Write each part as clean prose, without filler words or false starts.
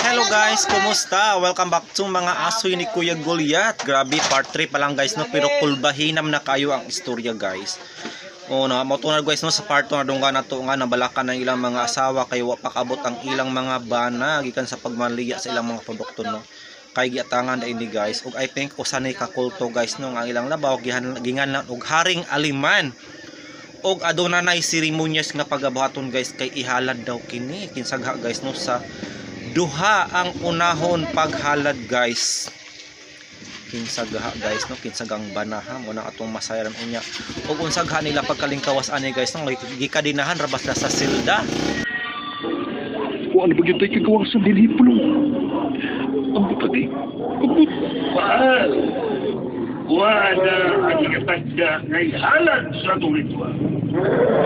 Hello guys, kumusta? Welcome back to mga asoy ni Kuya Goliath. Grabe, part 3 pa lang guys, no? Pero kulbahinam na kayo ang istorya guys. O na, matunar guys, no? Sa part 2 na dungga na to nga, nabalakan ng ilang mga asawa, kayo wapakabot ang ilang mga bana, gikan sa pagmaliya sa ilang mga produkto, no? Kay giatangan na ini guys. Og I think usanay kakulto guys, no? Ang ilang labaw, gingan lang og haring aliman. Og adunay seremonyas nga pagabuhaton guys, kay ihalad daw kini kinsagha guys, no? Sa duha ang unahon paghalad guys, kinsagha guys, no? Kinsagang banaha mo na atong masayaran unya. Og unsagha nila pagkalingkawas ani guys, no? Gikadinahan rabas na sa silda. Ano ba yun tayo kagawasan din hipulong? Ang butati. Wala ang ikatagda ngay halad sa turitwa.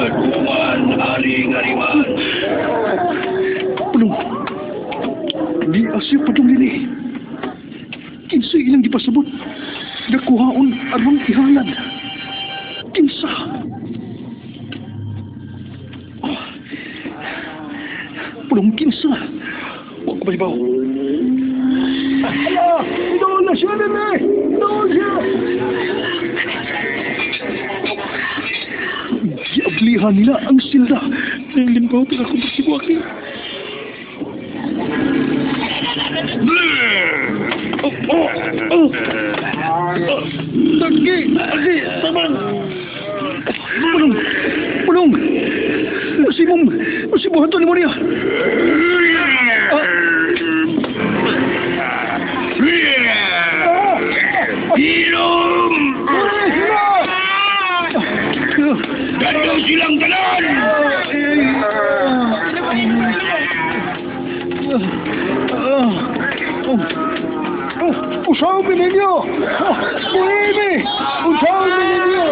At naman, aling ariman. Pulong. Di asya pa itong lini. Kinsa ilang dipasabot. Nakuhaon armang ihalad. Kinsa. Pulong kinsa. Huwag ba ibaw? Doon na siya na na! Doon siya! Giaglihan nila ang silda. Nang limbaw tila kung magsibuaki. Lagi! Lagi! Tamang! Pulong! Masibuhan to ni Maria! Hilom! Ganda silang tanan! Usaw ninyo! Buhimi! Usaw ninyo!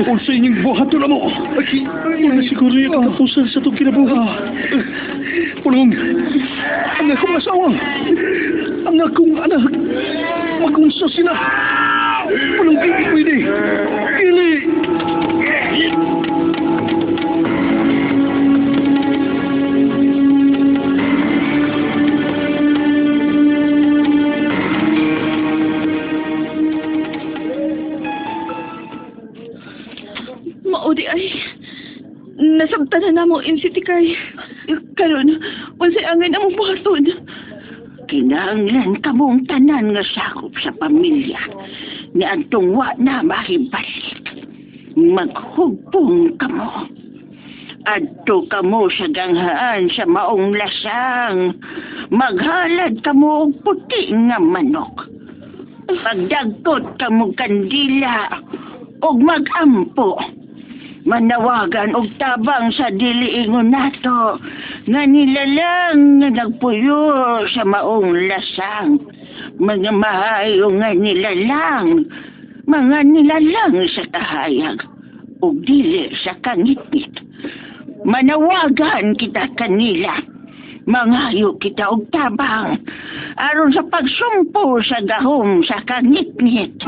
Kung sa inyong buhat na mo, wala siguro yung katapusan sa itong kinabuha. Pulong, ang akong asawa, ang akong anak, magunsa sila. Pulong, hindi pwede. Ili! Maudi ay nasabtan na namo in city kay karon unsay angay among buhaton. Kinahanglan kamong tanan nga sakop sa pamilya ni adtong wa na mahibalik. Maghugpong kamo. Adto kamo sa ganghaan sa maong lasang. Maghalad kamo og puti nga manok. Pagdagkot kamo kandila og magampo. Manawagan og tabang sa diliingon nato nga nilalang nga nagpuyo sa maong lasang. Mga mahayo nga nilalang, mga nilalang sa kahayag ug dili sa kangitngit. Manawagan kita kanila, mangayo kita og tabang aron sa pagsumpo sa gahom sa kangitngit.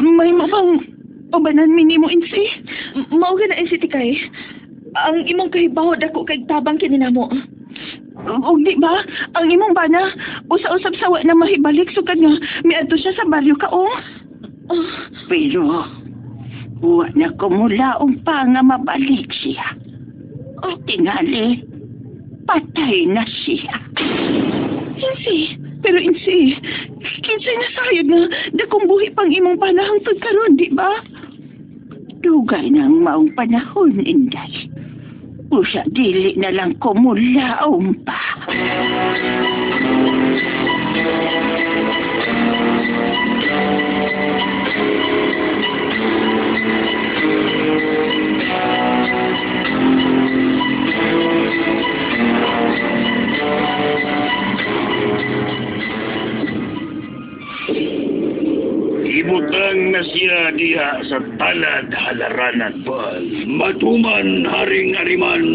May mabang ubanan minimo insi. Mao na in city kay ang imong kahibaw dako kay tabang kini namo. O di ba ang imong bana usa-usab sawa na mahibalik sugad nga miadto siya sa baryo kaong. Pero wa na kumulaong pa nga mabalik siya. O tingali, patay na siya. Insi, pero insi, kinsay nasayod nga dakong buhi pang imong panahang karon, di ba? Dugay ng maong panahon, Inday. Usa dili na lang kumulaong pa. Ibutang na siya diha sa talad halaranan bal. Matuman haring ariman.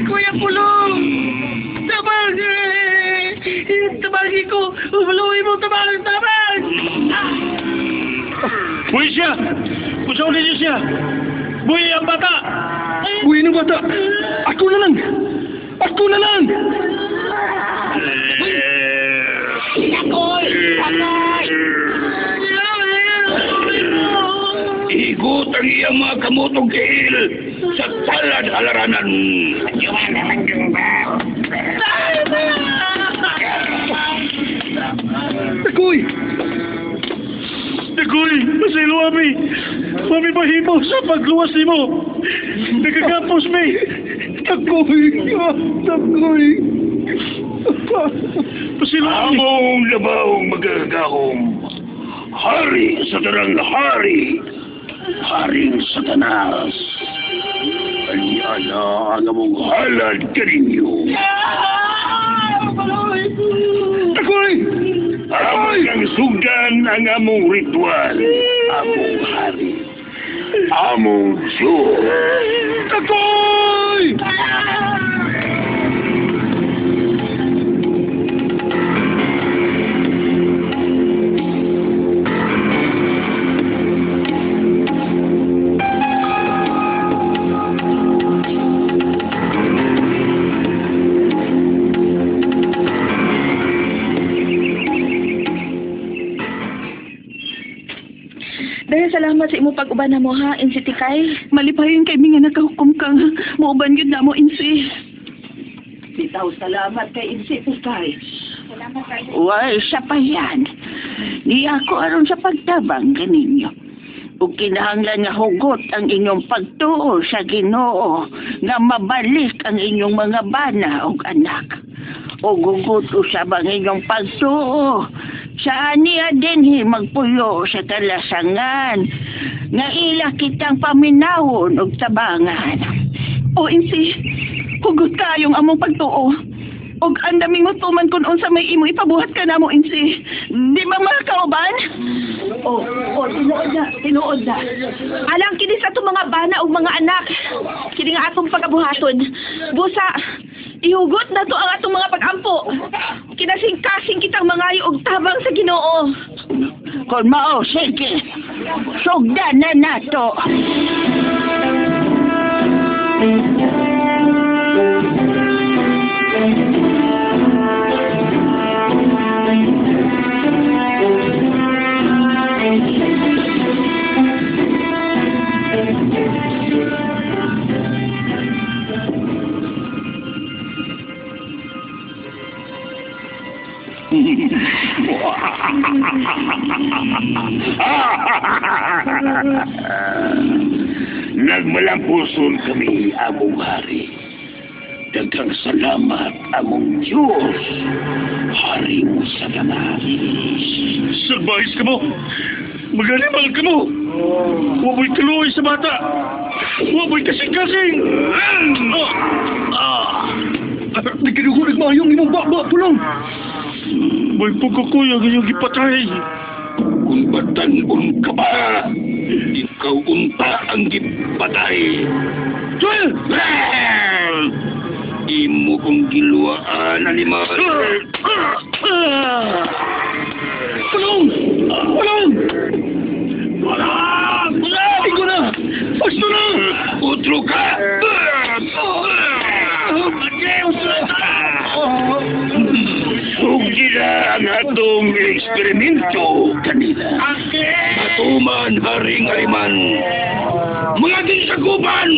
Kuya Pulong! Tabang! Tabangin ko! Umuluwi mo tabang! Tabang! Buhay siya! Kusaw ninyo siya! Buhay ang bata! Buhay ng bata! Ako na lang! Ako na lang! Igot ang iyang mga kamotong kihil sa talad halaranan. Takoy! Dagoy, masilo ami. Mami mahimo sa pagluwas nimo. Nagkagapos mi. Takoy! Takoy! Pasilo ami. Among labahong magagahom. Hari sa tanang hari. Haring Satanas. Aliana ang among halad kaninyo. Takoy! Among ang sugdan ang among ritual. Among hari. Among Diyos. Takoy! Dahil salamat sa imo pag-uban na mo ha, Insi Tikay. Malipayon kay mi nga nakahukom kang muuban yun na mo, Insi. Bitaw salamat kay Insi Tikay. Salamat kayo. Why, siya pa yan. Di ako aron sa pagtabang kaninyo. Ug kinahanglan nga hugot ang inyong pagtuo sa Ginoo nga mabalik ang inyong mga bana ug anak. O gugot usab ang inyong pagtuo sa aniya dinhi magpuyo sa kalasangan nga ila kitang paminahon ug tabangan. O Insi, hugot kayong among pagtuo. Og ang daming mutuman kung unsa may imo ipabuhat ka namo, Insi. Di ba mga kauban? Tinuod na. Alang kini sa itong mga bana o mga anak. Kini nga atong pagabuhaton. Busa, ihugot na to ang atong mga pag-ampo. Kinasing-kasing kitang mangayo og tabang sa Ginoo. Kung mao, sige. Sugdan na nato. Nagmalampuson kami, among hari. Daghang salamat, among Diyos. Hari mo sa tanan. Sagbahis ka mo. Maganimal ka mo. Waboy kaluoy sa bata. Waboy kasing-kasing. Nagkinugulig maayong imong baba, Pulong! May pagkakuyang iyong ipatay. Kung batan-un ka ba, ikaw unta ang gipatay. Joel! Imo kong giluwaan, animal. Pulong! Pulong! Igo na! Pasto na! Utro ka! Sugdi na ang atong eksperimento kanila. Matuman haring ariman. Mga ginsaguban!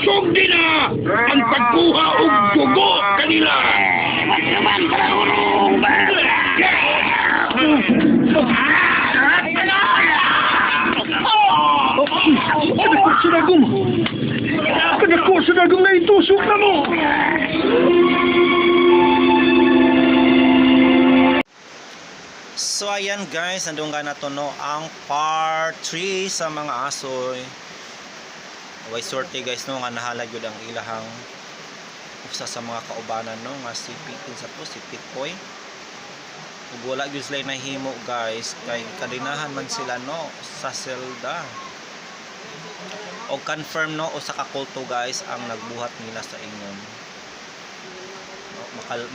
Sugdi na ang pagkuha og dugo kanila. Naman para urong ba? Kadako sa dagom! Kadako sa dagom na itusok na mo! So ayan guys, nandun nga na to no ang part 3 sa mga asoy. Way sorte guys no nga nahalag yun ang ilahang usa sa mga kaubanan no nga si Pitin sa to si Pitboy. Ug wala gyud sila nahimo guys kay kadinahan man sila no sa selda. o confirm no usa ka kulto guys ang nagbuhat nila sa ingon. No,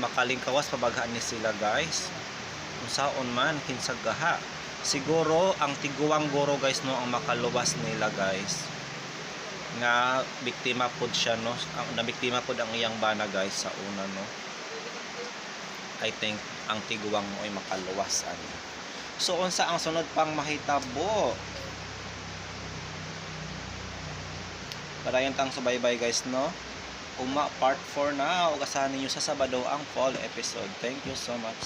makalingkawas pabaghaan ni sila guys. Unsaon man kinsag gaha. Siguro ang tiguang guro guys no ang makaluwas nila guys. Nga biktima pod siya no, ang nabiktima pod ang iyang bana guys sa una no. I think ang tiguang mo ay makaluwas ani. So unsa ang sunod pang mahitabo? Padayon tang subaybay guys no. Uma part 4 na ug asahan ninyo sa Sabado ang fall episode. Thank you so much.